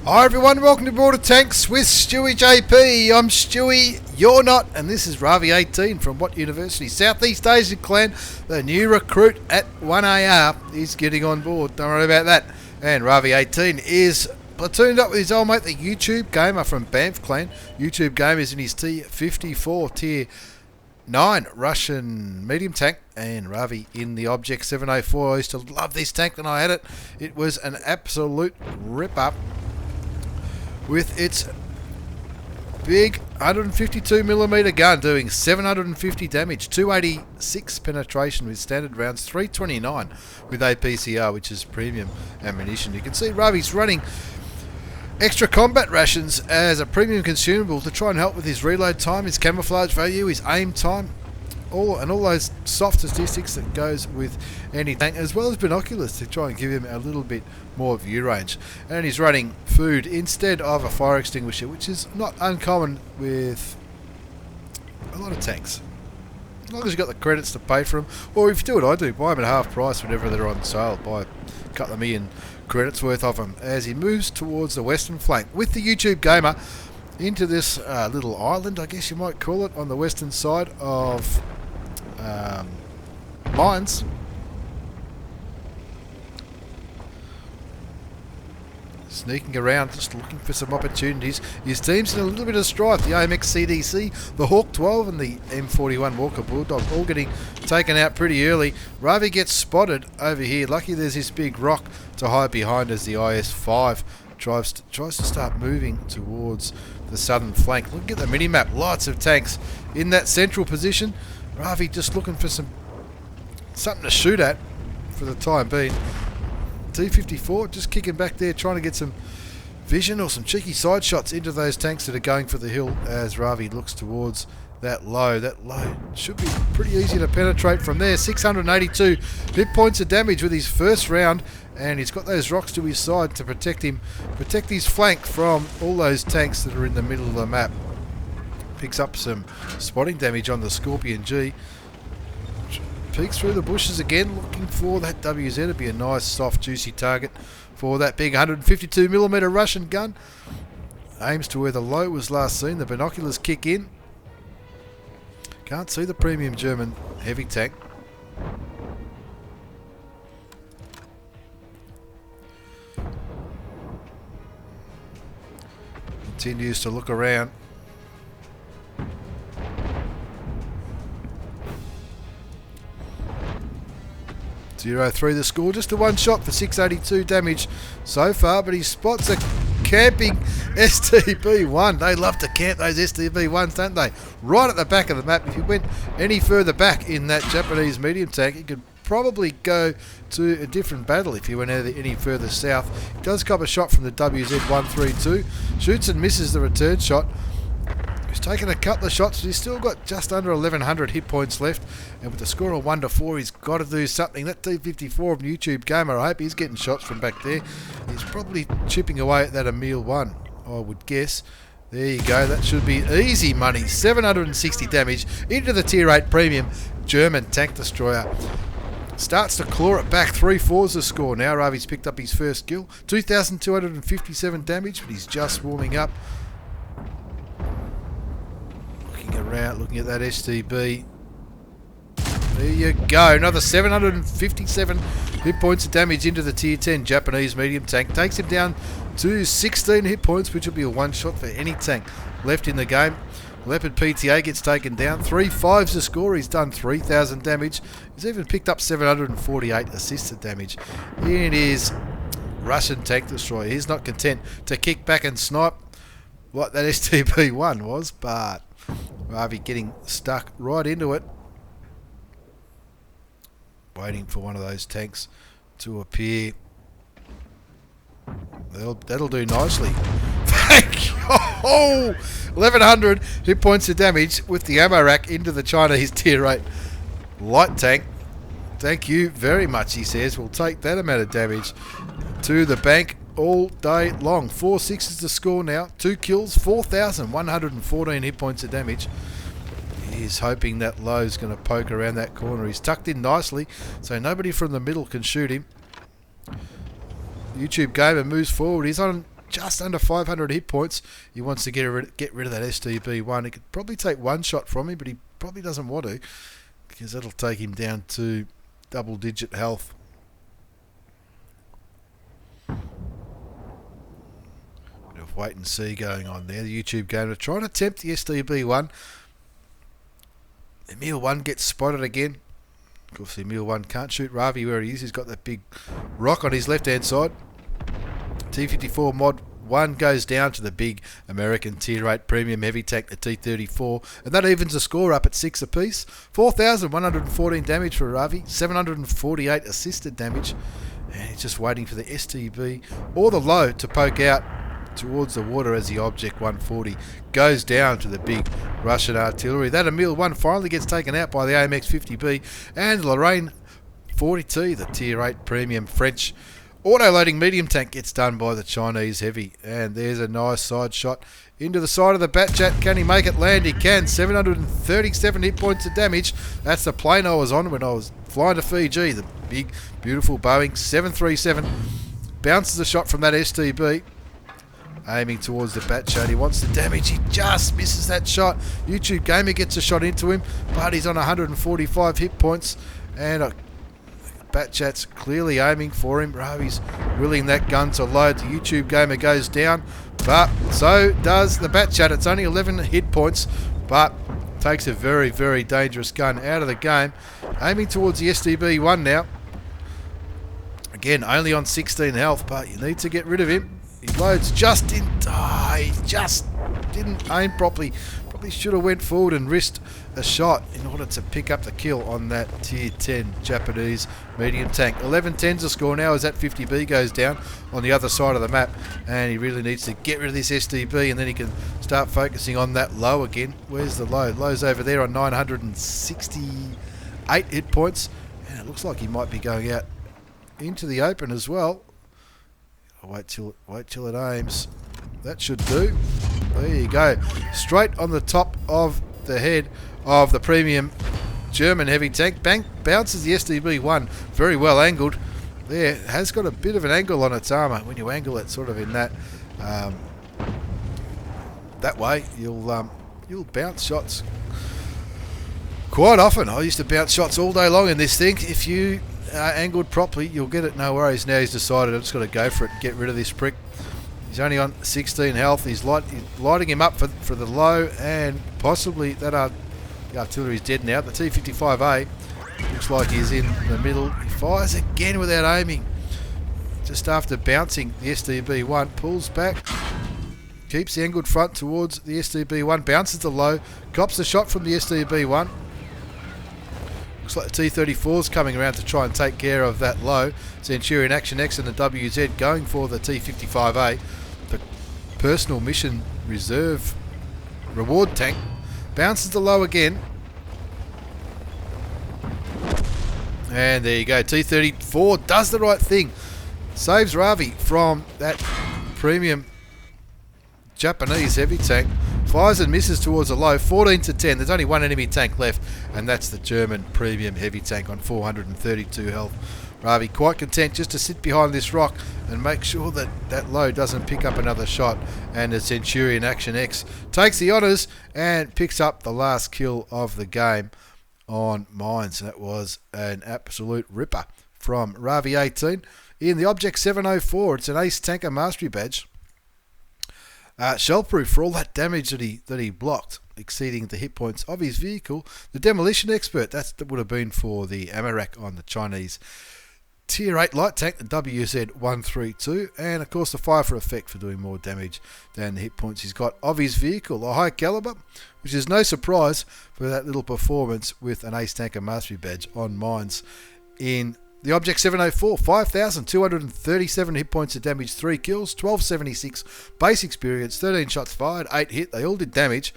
Hi everyone, welcome to Border Tanks with stewiejp. I'm Stewie, you're not, and this is Raavi18 from What University? Southeast Asian Clan. The new recruit at 1AR is getting on board, don't worry about that. And Raavi18 is platooned up with his old mate, the YouTube Gamer from Banff Clan. YouTube Gamer is in his T54 Tier 9 Russian medium tank, and Raavi in the Object 704. I used to love this tank when I had it. It was an absolute rip-up with its big 152mm gun doing 750 damage, 286 penetration with standard rounds, 329 with APCR, which is premium ammunition. You can see Raavi's running extra combat rations as a premium consumable to try and help with his reload time, his camouflage value, his aim time, all those soft statistics that goes with any tank, as well as binoculars to try and give him a little bit more view range. And he's running food instead of a fire extinguisher, which is not uncommon with a lot of tanks. As long as you've got the credits to pay for them, or if you do what I do, buy them at half price whenever they're on sale, buy a couple of million credits worth of them, as he moves towards the western flank with the YouTube Gamer into this little island, I guess you might call it, on the western side of mines. Sneaking around, just looking for some opportunities. His team's in a little bit of strife. The AMX CDC, the Hawk 12 and the M41 Walker Bulldog all getting taken out pretty early. Raavi gets spotted over here. Lucky there's this big rock to hide behind as the IS-5 tries to start moving towards the southern flank. Look at the mini-map. Lots of tanks in that central position. Raavi just looking for something to shoot at for the time being. T54 just kicking back there, trying to get some vision or some cheeky side shots into those tanks that are going for the hill as Raavi looks towards that low. That low should be pretty easy to penetrate from there. 682 hit points of damage with his first round, and he's got those rocks to his side to protect his flank from all those tanks that are in the middle of the map. Picks up some spotting damage on the Scorpion G. Peeks through the bushes again, looking for that WZ to be a nice, soft, juicy target for that big 152mm Russian gun. Aims to where the low was last seen. The binoculars kick in. Can't see the premium German heavy tank. Continues to look around. 0-3 the score, just a one shot for 682 damage so far, but he spots a camping STB-1. They love to camp those STB-1s, don't they? Right at the back of the map. If you went any further back in that Japanese medium tank, you could probably go to a different battle if you went any further south. He does cop a shot from the WZ-132, shoots and misses the return shot. He's taken a couple of shots, but he's still got just under 1100 hit points left, and with the score of 1-4, he's got to do something. That T54 of YouTube Gamer, I hope he's getting shots from back there. He's probably chipping away at that Emil 1, I would guess. There you go, that should be easy money. 760 damage into the Tier 8 Premium German Tank Destroyer. Starts to claw it back, 3-4's the score. Now Raavi's picked up his first kill. 2,257 damage, but he's just warming up. Around, looking at that STB. There you go, another 757 hit points of damage into the Tier 10 Japanese medium tank. Takes him down to 16 hit points, which will be a one shot for any tank left in the game. Leopard PTA gets taken down. 3-5's the score. He's done 3,000 damage. He's even picked up 748 assisted damage. Here it is, Russian Tank Destroyer. He's not content to kick back and snipe like that STB-1 was, but Raavi getting stuck right into it. Waiting for one of those tanks to appear. That'll do nicely. Thank you. Oh, 1100 hit points of damage with the ammo rack into the Chinese Tier 8 light tank. Thank you very much, he says. We'll take that amount of damage to the bank all day long. 4-6 is the score now. 2 kills, 4,114 hit points of damage. He's hoping that Lowe's going to poke around that corner. He's tucked in nicely, so nobody from the middle can shoot him. YouTube Gamer moves forward. He's on just under 500 hit points. He wants to get rid of that STB1. He could probably take one shot from him, but he probably doesn't want to, because that'll take him down to double-digit health. Bit of wait and see going on there. The YouTube gamer trying to tempt the STB1. Emil 1 gets spotted again. Of course, Emil 1 can't shoot Raavi where he is. He's got that big rock on his left-hand side. T54 Mod 1 goes down to the big American Tier 8 Premium Heavy Tank, the T34. And that evens the score up at 6 apiece. 4,114 damage for Raavi. 748 assisted damage. And he's just waiting for the STB or the low to poke out towards the water as the Object 140 goes down to the big Russian artillery. That Emil 1 finally gets taken out by the AMX 50B, and Lorraine 40T, the Tier 8 Premium French auto-loading medium tank, gets done by the Chinese heavy. And there's a nice side shot into the side of the Batchat. Can he make it land? He can. 737 hit points of damage. That's the plane I was on when I was flying to Fiji. The big, beautiful Boeing 737 bounces a shot from that STB. Aiming towards the Batchat. He wants the damage. He just misses that shot. YouTube Gamer gets a shot into him, but he's on 145 hit points. And Batchat's clearly aiming for him. Raavi's willing that gun to load. The YouTube Gamer goes down, but so does the Batchat. It's only 11 hit points, but takes a very, very dangerous gun out of the game. Aiming towards the STB1 now. Again, only on 16 health, but you need to get rid of him. He loads just in time. He just didn't aim properly. Probably should have went forward and risked a shot in order to pick up the kill on that Tier 10 Japanese medium tank. 11-10's the score now as that 50B goes down on the other side of the map. And he really needs to get rid of this STB, and then he can start focusing on that low again. Where's the low? Low's over there on 968 hit points. And it looks like he might be going out into the open as well. Wait till it aims. That should do. There you go. Straight on the top of the head of the premium German heavy tank. Bounces the STB1. Very well angled. There. Has got a bit of an angle on its armour. When you angle it sort of in that way, you'll bounce shots quite often. I used to bounce shots all day long in this thing. If you angled properly, you'll get it, no worries. Now he's decided I'm just going to go for it and get rid of this prick. He's only on 16 health. He's lighting him up for the low, and possibly that the artillery's dead now. The T55A looks like he's in the middle. He fires again without aiming. Just after bouncing the STB1, pulls back, keeps the angled front towards the STB1, bounces the low, cops the shot from the STB1. Looks like the T-34's coming around to try and take care of that low. Centurion Action X and the WZ going for the T-55A. The personal mission reserve reward tank bounces the low again. And there you go. T-34 does the right thing. Saves Raavi from that premium Japanese heavy tank. Fires and misses towards a low. 14-10. There's only one enemy tank left, and that's the German premium heavy tank on 432 health. Raavi quite content just to sit behind this rock and make sure that that low doesn't pick up another shot. And the Centurion Action X takes the honours and picks up the last kill of the game on mines. That was an absolute ripper from Raavi18 in the Object 704. It's an Ace Tanker Mastery Badge. Shellproof for all that damage that he blocked, exceeding the hit points of his vehicle. The Demolition Expert, that would have been for the Amarak on the Chinese Tier 8 light tank, the WZ132, and of course the Fire for Effect for doing more damage than the hit points he's got of his vehicle. A high caliber, which is no surprise for that little performance with an Ace Tanker Mastery Badge on mines in the Object 704, 5,237 hit points of damage, 3 kills, 1276 base experience, 13 shots fired, 8 hit. They all did damage,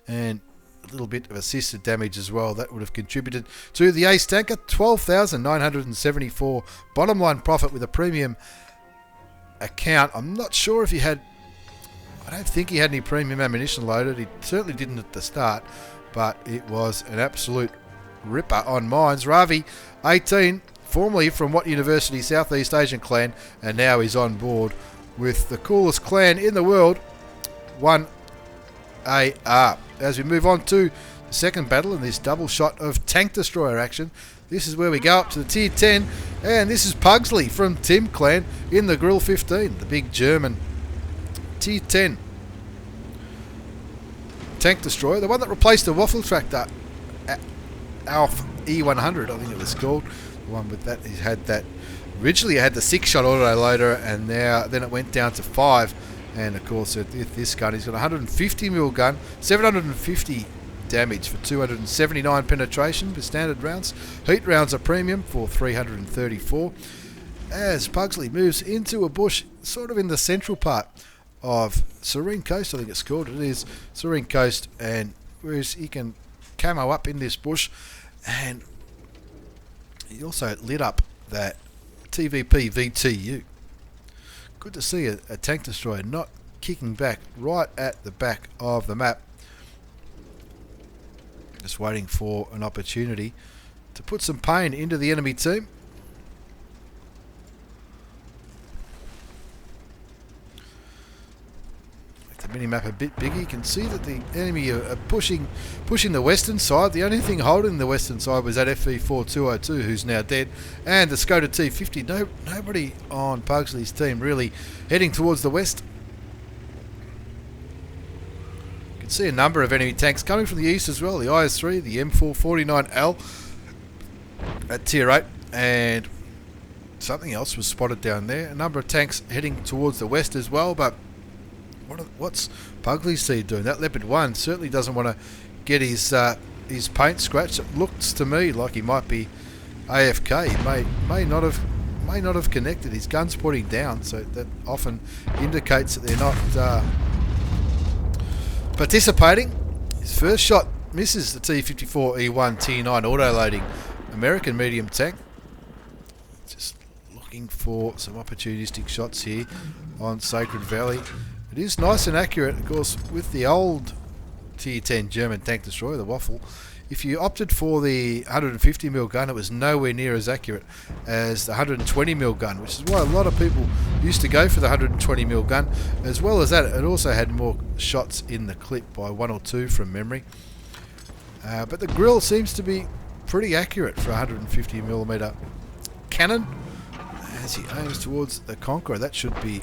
and a little bit of assisted damage as well. That would have contributed to the Ace Tanker. 12,974 bottom line profit with a premium account. I'm not sure if he had... I don't think he had any premium ammunition loaded. He certainly didn't at the start, but it was an absolute ripper on mines. Raavi18, formerly from What University Southeast Asian Clan, and now he's on board with the coolest clan in the world, 1AR. As we move on to the second battle in this double shot of tank destroyer action, this is where we go up to the tier 10, and this is Puggsley from Tim Clan in the Grille 15, the big German tier 10 tank destroyer, the one that replaced the waffle tractor Alf E100, I think it was called. The one with that, he had that. Originally, it had the 6-shot auto loader, and then it went down to 5. And of course, with this gun, he's got a 150mm gun, 750 damage for 279 penetration with standard rounds. Heat rounds are premium for 334. As Puggsley moves into a bush, sort of in the central part of Serene Coast, I think it's called. It is Serene Coast, and whereas he can camo up in this bush, and he also lit up that TVP VTU. Good to see a tank destroyer not kicking back right at the back of the map, just waiting for an opportunity to put some pain into the enemy team. The minimap a bit bigger, you can see that the enemy are pushing the western side. The only thing holding the western side was that FV4202, who's now dead, and the Skoda T50. Nobody on Puggsley's team really heading towards the west. You can see a number of enemy tanks coming from the east as well. The IS-3, the M449L at tier 8, and something else was spotted down there. A number of tanks heading towards the west as well, but what's Puggsley's team doing? That Leopard 1 certainly doesn't want to get his paint scratched. It looks to me like he might be AFK. He may not have connected. His gun's pointing down, so that often indicates that they're not participating. His first shot misses the T54E1 Tier 9 auto-loading American medium tank. Just looking for some opportunistic shots here on Sacred Valley. It is nice and accurate, of course, with the old Tier 10 German tank destroyer, the Waffle. If you opted for the 150mm gun, it was nowhere near as accurate as the 120mm gun, which is why a lot of people used to go for the 120mm gun. As well as that, it also had more shots in the clip by 1 or 2 from memory. But the Grille seems to be pretty accurate for a 150mm cannon. As he aims towards the Conqueror, that should be...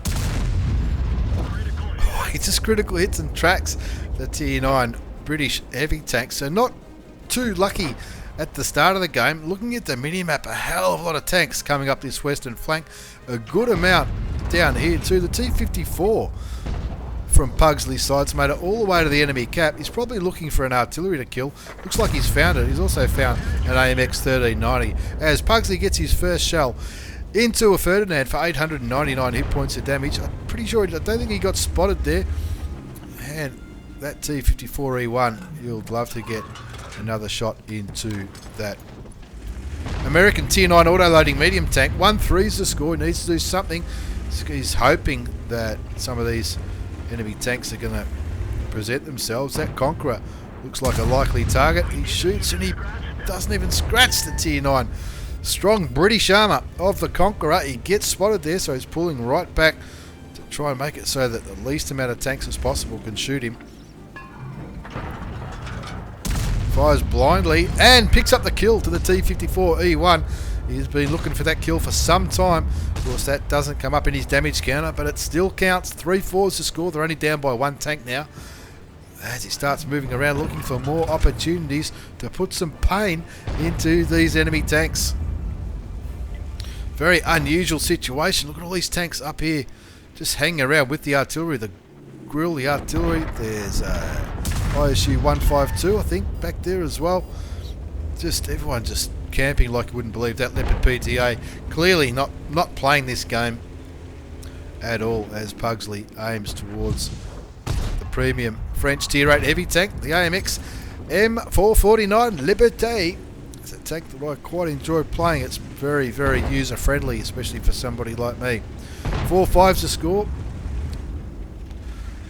He just critical hits and tracks the Tier 9 British heavy tanks. So not too lucky at the start of the game. Looking at the minimap, a hell of a lot of tanks coming up this western flank. A good amount down here too. The T54 from Pugsley's side's made it all the way to the enemy cap. He's probably looking for an artillery to kill. Looks like he's found it. He's also found an AMX 1390. As Pugsley gets his first shell into a Ferdinand for 899 hit points of damage. I'm pretty sure, I don't think he got spotted there. And that T54E1, you'll love to get another shot into that American Tier 9 auto-loading medium tank. 1-3's the score, he needs to do something. He's hoping that some of these enemy tanks are going to present themselves. That Conqueror looks like a likely target. He shoots and he doesn't even scratch the Tier 9 strong British armour of the Conqueror. He gets spotted there, so he's pulling right back to try and make it so that the least amount of tanks as possible can shoot him. Fires blindly and picks up the kill to the T54E1. He's been looking for that kill for some time. Of course, that doesn't come up in his damage counter, but it still counts. 3-4's the score. They're only down by 1 tank now. As he starts moving around looking for more opportunities to put some pain into these enemy tanks. Very unusual situation. Look at all these tanks up here just hanging around with the artillery. The Grille, the artillery. There's ISU 152, I think, back there as well. Just everyone just camping like you wouldn't believe. That Leopard PTA clearly not playing this game at all as Puggsley aims towards the premium French Tier 8 heavy tank, the AMX M449 Liberté. It's a tank that I quite enjoy playing. It's very, very user friendly, especially for somebody like me. 4-5's the score.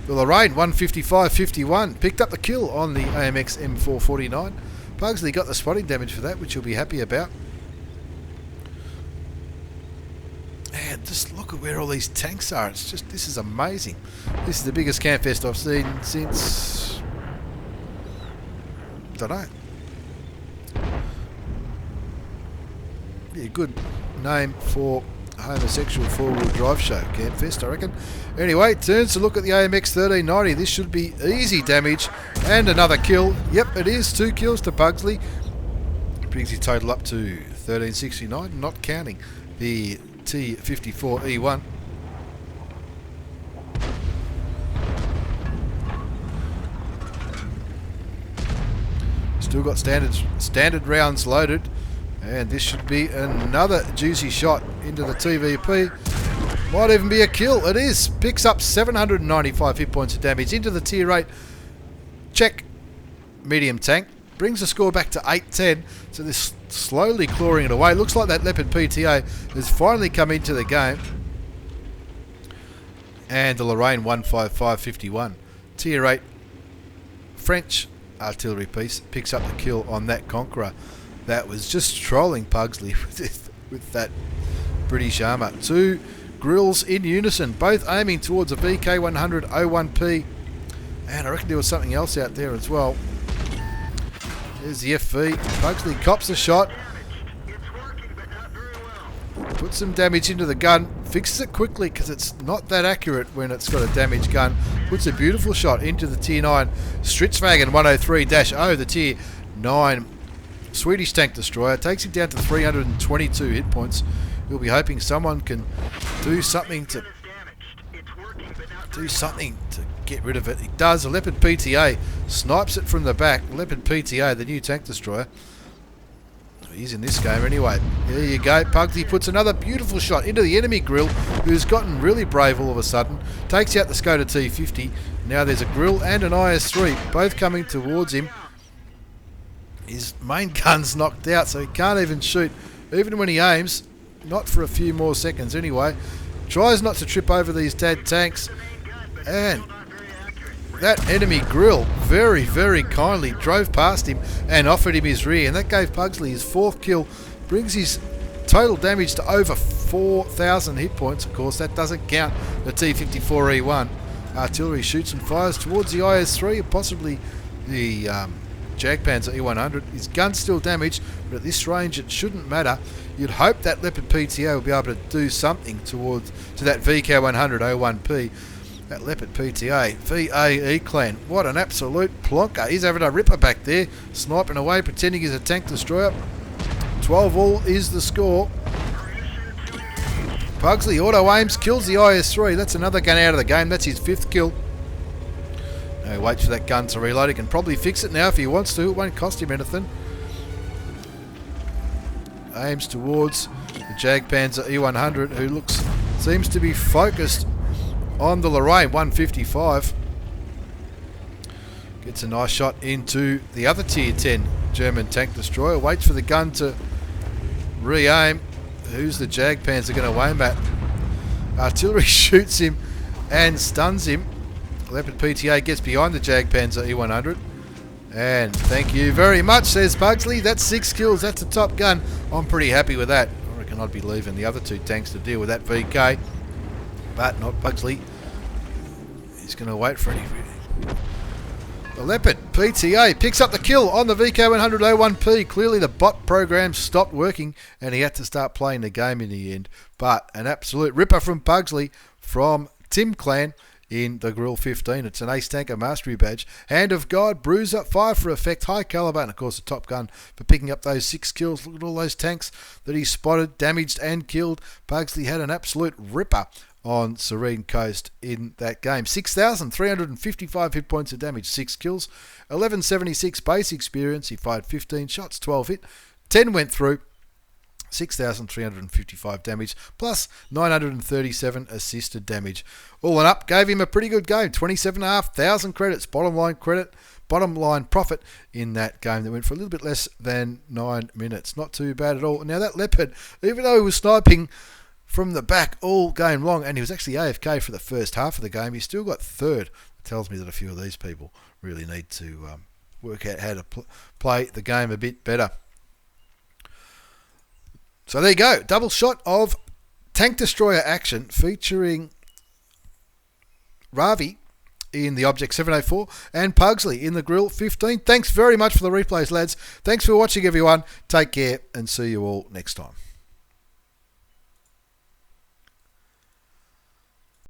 The Lorraine 155.51 picked up the kill on the AMX M449. Puggsley got the spotting damage for that, which you'll be happy about. Man, just look at where all these tanks are. It's just, this is amazing. This is the biggest campfest I've seen since, don't know. Yeah, good name for a homosexual four-wheel drive show, campfest, I reckon. Anyway, turns to look at the AMX 1390. This should be easy damage and another kill. Yep, it is 2 kills to Puggsley. Brings his total up to 1369, not counting the T54E1. Still got standard rounds loaded, and this should be another juicy shot into the TVP. Might even be a kill. It is. Picks up 795 hit points of damage into the tier 8 Czech medium tank. Brings the score back to 810. So they're slowly clawing it away. Looks like that Leopard PTA has finally come into the game. And the Lorraine 15551. Tier 8 French artillery piece picks up the kill on that Conqueror. That was just trolling Puggsley with that British armour. 2 grills in unison, both aiming towards a VK100 01P. And I reckon there was something else out there as well. There's the FV. Puggsley cops a shot. Puts some damage into the gun. Fixes it quickly because it's not that accurate when it's got a damaged gun. Puts a beautiful shot into the tier 9 Stridsvagn 103-0, the tier 9 Swedish tank destroyer. Takes him down to 322 hit points. We'll be hoping someone can do something to get rid of it. He does. A Leopard PTA snipes it from the back. Leopard PTA, the new tank destroyer. He's in this game anyway. There you go. Pugsy puts another beautiful shot into the enemy grill, who's gotten really brave all of a sudden. Takes out the Skoda T50. Now there's a grill and an IS-3, both coming towards him. His main gun's knocked out, so he can't even shoot, even when he aims. Not for a few more seconds anyway. Tries not to trip over these dead tanks. And that enemy grill very, very kindly drove past him and offered him his rear. And that gave Puggsley his 4th kill. Brings his total damage to over 4,000 hit points. Of course, that doesn't count the T54E1. Artillery shoots and fires towards the IS-3, possibly the Jagdpanzer E100. His gun's still damaged, but at this range it shouldn't matter. You'd hope that Leopard PTA will be able to do something to that VK100 01P. That Leopard PTA, VAE clan, what an absolute plonker. He's having a ripper back there, sniping away, pretending he's a tank destroyer. 12 all is the score. Puggsley auto aims, kills the IS-3. That's another gun out of the game. That's his 5th kill. Now he waits for that gun to reload. He can probably fix it now if he wants to. It won't cost him anything. Aims towards the Jagdpanzer E100, who seems to be focused on the Lorraine 155. Gets a nice shot into the other tier 10 German tank destroyer. Waits for the gun to re-aim. Who's the Jagdpanzer going to aim at? Artillery shoots him and stuns him. Leopard PTA gets behind the Jagdpanzer E100. And thank you very much, says Puggsley. That's 6 kills. That's a top gun. I'm pretty happy with that. I reckon I'd be leaving the other 2 tanks to deal with that VK. But not Puggsley. He's going to wait for anything. The Leopard PTA picks up the kill on the VK100 01P. Clearly the bot program stopped working and he had to start playing the game in the end. But an absolute ripper from Puggsley from Tim Clan in the Grille 15. It's an Ace Tanker Mastery Badge. Hand of God, Bruiser, Fire for Effect, High Caliber, and of course a Top Gun for picking up those 6 kills. Look at all those tanks that he spotted, damaged and killed. Puggsley had an absolute ripper on Serene Coast in that game. 6,355 hit points of damage, 6 kills, 1176 base experience. He fired 15 shots, 12 hit, 10 went through, 6,355 damage, plus 937 assisted damage. All in up, gave him a pretty good game. 27,500 credits, bottom line profit in that game that went for a little bit less than 9 minutes. Not too bad at all. Now that Leopard, even though he was sniping from the back all game long, and he was actually AFK for the first half of the game, he still got 3rd. It tells me that a few of these people really need to work out how to play the game a bit better. So there you go, double shot of tank destroyer action featuring Raavi in the Object 704 and Puggsley in the Grille 15. Thanks very much for the replays, lads. Thanks for watching, everyone. Take care and see you all next time.